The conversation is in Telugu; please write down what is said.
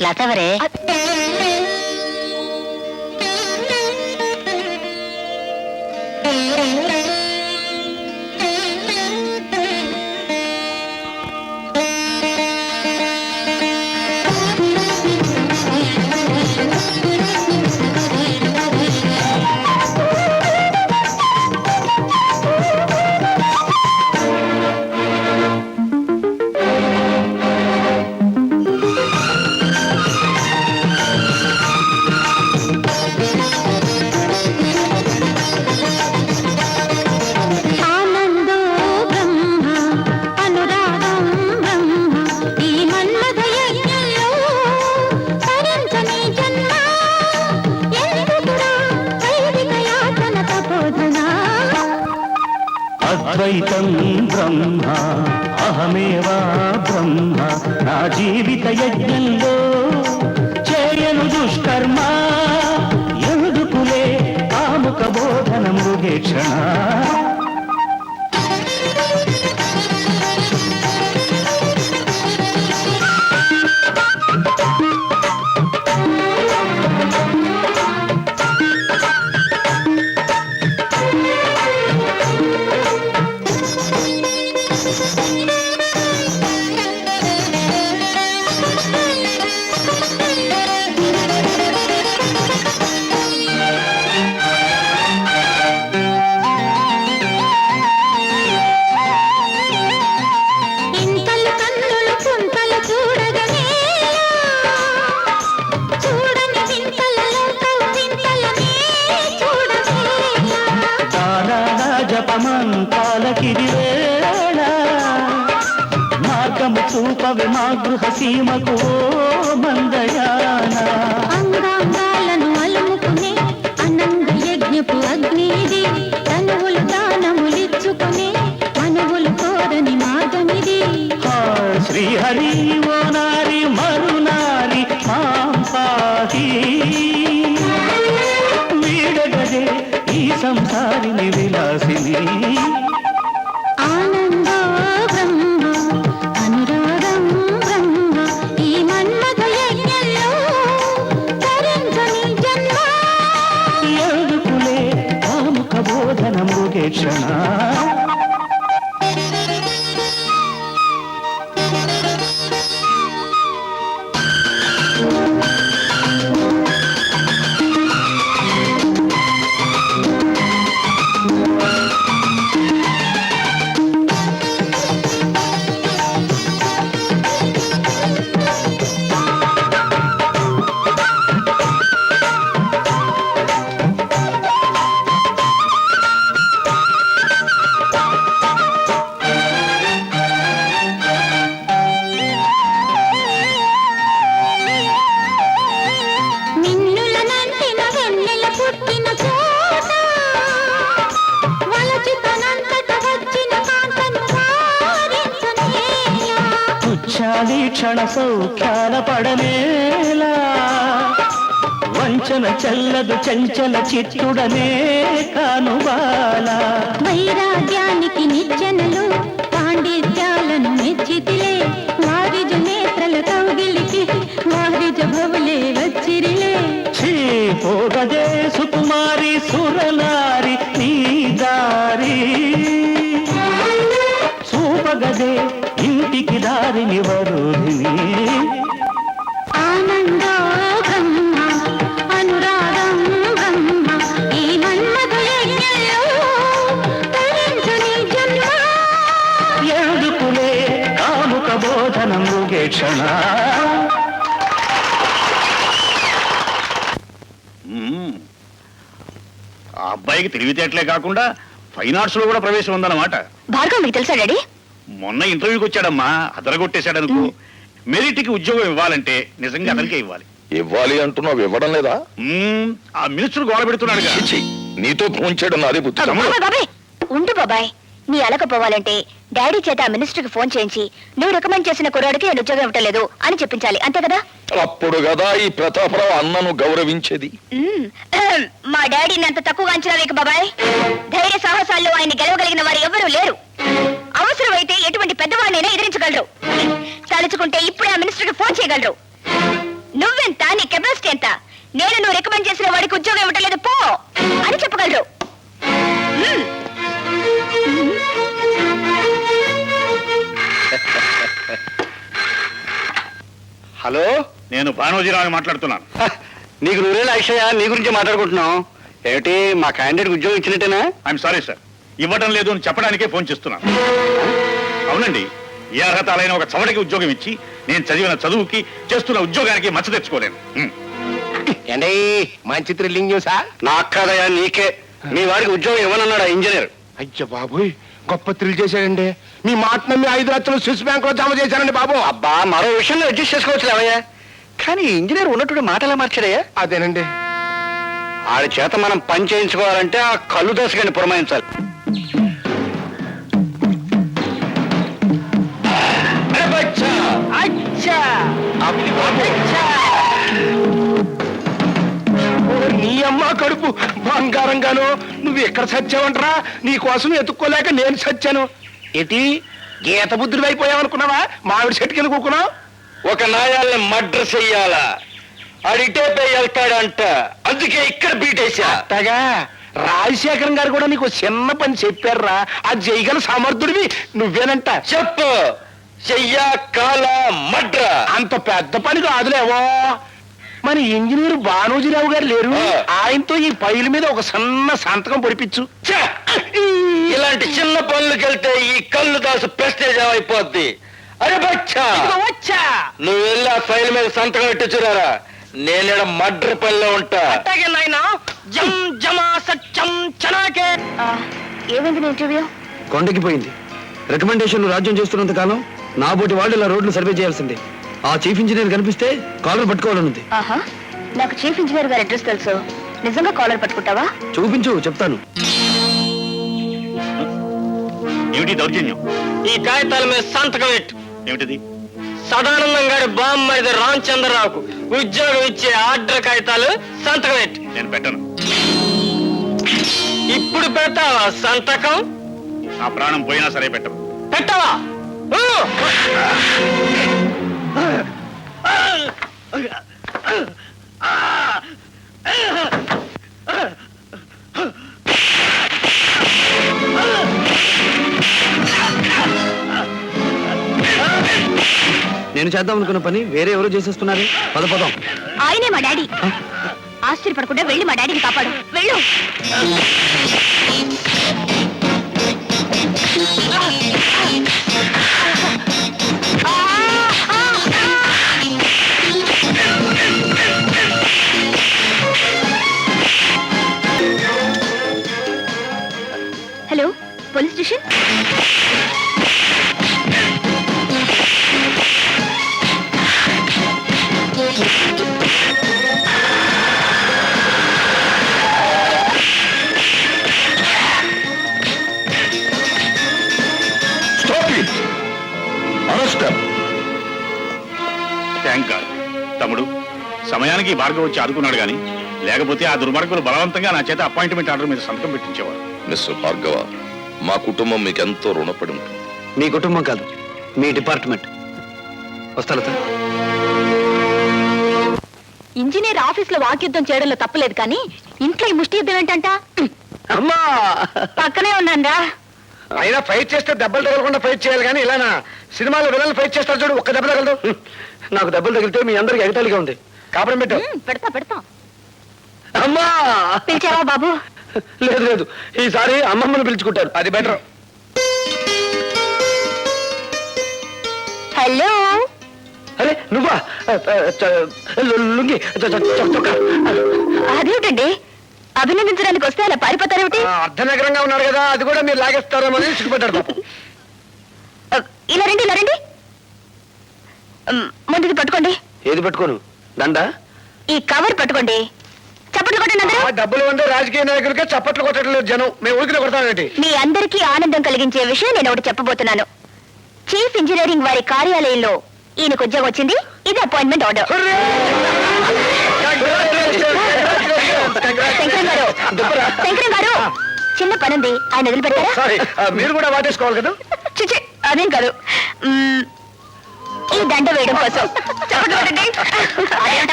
లతవరే అద్వైతం బ్రహ్మ అహమేవా బ్రహ్మ నా జీవిత యజ్ఞంలో చేయను దుష్కర్మ ఎందుకులే కాముక బోధన మృగేక్షణ జపమంతాలకిదివేళ మార్గము చూపవి మా గృహ సీమకు మందయాన అంగాంగాలను అలుముకునే అనంద యజ్ఞపు అగ్నిది తనువులు దానములిచ్చుకునే మనువులు కోరని మార్గమిది శ్రీహరి ఓ నారి మరునారి మాంసాహి వీడగదే ఈ సంసారిని విలాసిని ఆనందో బ్రహ్మ అనురాగం బ్రహ్మ ఈ మన్మథ యజ్ఞంలో తరించని జన్మ ఎందుకులే కాముక బోధన మృగేక్షణ క్షణ సౌఖ్యాల పడనేలా వంచన చల్లదు చంచల చిత్తుడనే కానుబాల వైరాగ్యానికి నిచ్చెనలు పాండిత్యాలను మెచ్చితిలే వారిజ నేత్రల కౌగిలికి వారిజ భవులే వచ్చిరిలే పోగదే సుకుమారి సురనారి నీ దారి చూపగదే ఇంటికి దారిని వరుధిని ఆనందో బ్రహ్మ అనురాగం బ్రహ్మ ఈ మన్మథ యజ్ఞంలో తరించని జన్మ ఎందుకులే కాముక బోధన మృగేక్షణ ఆ అబ్బాయికి తెలివితేటలే కాకుండా ఫైన్ ఆర్ట్స్ లో కూడా ప్రవేశం ఉందన్నమాట. భార్గవ్ మీకు తెలుసా డాడీ? మొన్న ఇంటర్వ్యూకి వచ్చాడమ్మా, అదరగొట్టేశాడనుకో. మెరిట్ కి ఉద్యోగం ఇవ్వాలంటే నిజంగా అతనికే ఇవ్వాలి. ఇవ్వాలి అంటున్నావు, ఇవ్వడం లేదా? ఆ మినిస్టర్ గోడ పెడుతున్నాడు. నీతో ఫోన్ చేయడం నాదే బుద్ధి. ఉండు బాబాయ్, నీ అలకపోవాలంటే డాడీ చేత ఆ మినిస్టర్ కి ఫోన్ చేయించి నువ్వు రికమెండ్ చేసిన కుర్రాడికి నేను ఉద్యోగం ఇవ్వలేదు అని చెప్పించాలి, అంతే కదా? అప్పుడు కదా ఈ ప్రతాపరావు అన్నను గౌరవించేది. మా డాడీని అంత తక్కువగా అంచనా వేయకు బాబాయ్. ధైర్య సాహసాల్లో ఆయన గెలవగలిగిన వారు ఎవరూ లేరు. అవసరమైతే ఎటువంటి పెద్దవాడినైనా ఎదిరించగలరు. తలుచుకుంటే ఇప్పుడే ఆ మినిస్టర్ కి ఫోన్ చేయగలరు. ఎంత నీ కెపాసిటీ ఎంత నేను నువ్వు రికమెండ్ చేసిన వాడికి ఉద్యోగం ఇవ్వటలేదు పో అని చెప్పగలరు. మ్మ్. హలో, నేను భానోజీరావు మాట్లాడుతున్నాను. నీకు నూరేళ్ళ అక్షయ, నీ గురించి మాట్లాడుకుంటున్నాం. ఏమిటి, మా క్యాండిడేట్ ఉద్యోగం ఇచ్చినట్టేనా? ఐఎమ్ సారీ సార్, ఇవ్వడం లేదు అని చెప్పడానికే ఫోన్ చేస్తున్నాను. అవునండి, ఏ అర్హత అయిన ఒక చవటికి ఉద్యోగం ఇచ్చి నేను చదివిన చదువుకి చేస్తున్న ఉద్యోగానికి మచ్చ తెచ్చుకోలేను. ఏండి మంచి థ్రిల్లింగ్ న్యూసా? నాకు కాదయా, నీకే. మీ వాడికి ఉద్యోగం ఇవ్వనన్నాడు ఇంజనీర్. అయ్యో బాబోయ్, గొప్ప థ్రిల్ చేశాడండి. మీ మాట నమ్మి 5 లక్షలు స్విస్ బ్యాంక్ లో జమ చేశానండి బాబు. అబ్బా, మరో విషయంలో అడ్జస్ట్ చేసుకోవచ్చు లేవయ్యా. కానీ ఇంజనీర్ ఉన్నట్టు మాటలా మార్చాడయ్యా. అదేనండి. ఆడి చేత మనం పని చేయించుకోవాలంటే ఆ కళ్ళు దశగాని పురమాయించాలి. నీ అమ్మ కడుపు బంగారంగాను. నువ్వు ఎక్కడ సచ్చావంటరా? నీ కోసం ఎత్తుక్కోలేక నేను సచ్చాను. ఏంటి గీత బుద్ధుడు అయిపోయావనుకున్నావా? మామిడి చెట్టుకెళ్ళి కూకున్నావు. ఒక నాయాల్ని మర్డర్ చెయ్యాలా, అడిటే పోయి వెళ్తాడంట, అందుకే ఇక్కడ బీటేశా. అట్టగా రాజశేఖరం గారు కూడా నీకు చిన్న పని చెప్పారా? అది చేయగల సమర్థుడివి నువ్వేనంట. చెప్పు, చెయ్యా కాల మడ్ర. అంత పెద్ద పని కాదులేవో. మన ఇంజనీర్ భానోజీరావు గారు లేరు, ఆయనతో ఈ ఫైల్ మీద ఒక సన్న సంతకం పొడిపించు. ఛ! ఇలాంటి చిన్న పనులకెళ్తే ఈ కళ్ళు దాసు ప్రెస్టేజ్ అయిపోద్ది. అరే బచ్చా, వచ్చా నువ్వు వెళ్ళి ఆ ఫైల్ మీద సంతకం పెట్టించురారా. నేను మర్డర్ పనిలో ఉంటా. అట్టాగే నాయనా. జం జమా సత్యం చనాకే. ఏమైంది నీ ఇంటర్వ్యూ? కొండకిపోయింది. రికమెండేషన్లు రాజ్యం చేస్తున్నంత కాలం నా బోటి వాళ్ళు ఇలా రోడ్లు సర్వే చేయాల్సిందే. ఆ చీఫ్ ఇంజనీర్ కనిపిస్తే కాలర్ పట్టుకోవాలనుంది. ఆహా, నాకు చీఫ్ ఇంజనీర్ గారి అడ్రస్ తెలుసు. నిజంగా కాలర్ పట్టుకుంటావా? చూపించు, చెప్తాను. ఏమిటి దౌర్జన్యం? ఈ కాగితాల మీద సంతకం పెట్టు. ఏమిటిది? సదానందం గారి బామ్మది రామచంద్రరావుకు ఉద్యోగం ఇచ్చే ఆర్డర్ కాగితాలు సంతకం పెట్టు. నేను పెట్టను. ఇప్పుడు పెడతావా సంతకం? నా ప్రాణం పోయినా సరే పెట్టను. పెట్టవా? ఊ! నేను చేద్దాం అనుకున్న పని వేరే ఎవరో చేసేస్తున్నారు. పదం. ఆయనే మా డాడీ. ఆశ్చర్యపడకుండా వెళ్ళి మా డాడీని కాపాడు. వెళ్ళు. Hello, police station. Thank God. తమ్ముడు, సమయానికి భార్గవ్ వచ్చి ఆదుకున్నాడు గాని లేకపోతే ఆ దుర్మార్గులు బలవంతంగా నా చేత అపాయింట్మెంట్ ఆర్డర్ మీద సంతకం పెట్టించేవారు. మిస్టర్ భార్గవ, మా కుటుంబం మీకెంతో రుణపడి ఉంటుంది. మీ కుటుంబం కాదు, మీ డిపార్ట్మెంట్. వస్తా లత. ఇంజనీర్ ఆఫీస్ లో వాక్యుద్ధం చేయడంలో తప్పలేదు కానీ ఇంట్లో ఈ ముష్టి యుద్ధం ఏంటంట? అమ్మా, పక్కనే ఉన్నాన్రా. అయినా ఫైట్ చేస్తే దెబ్బలు తగలకుండా ఫైట్ చేయాలి కానీ ఇలానా? సినిమాలో విలన్లు ఫైట్ చేస్తారు చూడు, ఒక్క దెబ్బ తగలదు. నాకు దెబ్బలు తగిలితే మీ అందరికి ఎగతాళిగా ఉంది. కాపురం పెట్టు. పెడతా. అమ్మా, పిలిచావా బాబు? లేదు, ఈసారి అమ్మమ్మను పిలుచుకుంటారు. అది బెటర్. హలో. అరే నువ్వా? లుంగి చొక్కా. అదేమిటండి, అభినందించడానికి వస్తే అలా పారిపోతారేమిటి? అర్ధనగరంగా ఉన్నారు కదా, అది కూడా మీరు లాగేస్తారేమో అని సిగ్గుపడ్డారు పాపం. ఇలా రండి. ముందుది పట్టుకోండి. ఏది పట్టుకోను? దండ? ఈ కవర్ పట్టుకోండి. చప్పట్లు కొట్టండి అందరూ. ఆ డబ్బులు ఉండే రాజకీయ నాయకులకే చప్పట్లు కొట్టడం లేదు జనం. మేము ఊరికి కొడతామేంటి? మీ అందరికీ ఆనందం కలిగించే విషయం నేను ఒకటి చెప్పబోతున్నాను. చీఫ్ ఇంజనీరింగ్ వారి కార్యాలయంలో ఈయనకు ఉద్యోగం వచ్చింది. ఇది అపాయింట్మెంట్ ఆర్డర్. శంకరం గారు, చిన్న పనుంది, ఆయన వదిలిపెట్టారా? సారీ, మీరు కూడా వాటేసుకోవాలి కదా. చిచి, అదేం కాదు. ఈ దండ వేయడం కోసం చప్పట్లు కొట్టండి. అదేమిటా